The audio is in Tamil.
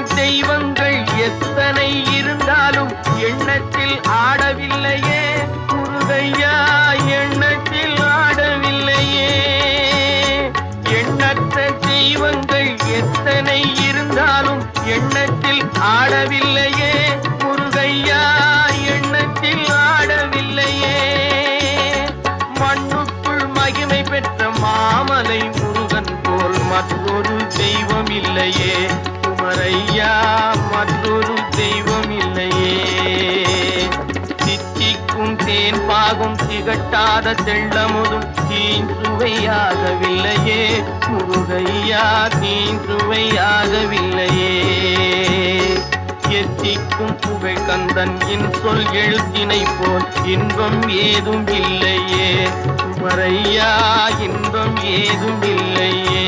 தெய்வங்கள் எத்தனை இருந்தாலும் எண்ணத்தில் ஆடவில்லையே முருகையா, எண்ணத்தில் ஆடவில்லையே. எண்ணற்ற தெய்வங்கள் எத்தனை இருந்தாலும் எண்ணத்தில் ஆடவில்லையே முருகையா, எண்ணத்தில் ஆடவில்லையே. மண்ணுக்குள் மகிமை பெற்ற மாமலை முருகன் போல் மற்றொரு தெய்வம் இல்லையே குமரையா, மற்றொரு தெய்வம் இல்லையே. தித்திக்கும் தேன் பாகும் திகட்டாத தெள்ளமுதும் தீஞ்சுவையாகவில்லையே முருகையா, தீஞ்சுவையாகவில்லையே. எத்திக்கும் புகை கந்தன் சொல் எழுத்தினை போல் இன்பம் ஏதும் இல்லையே குமரையா, இன்பம் ஏதும் இல்லையே.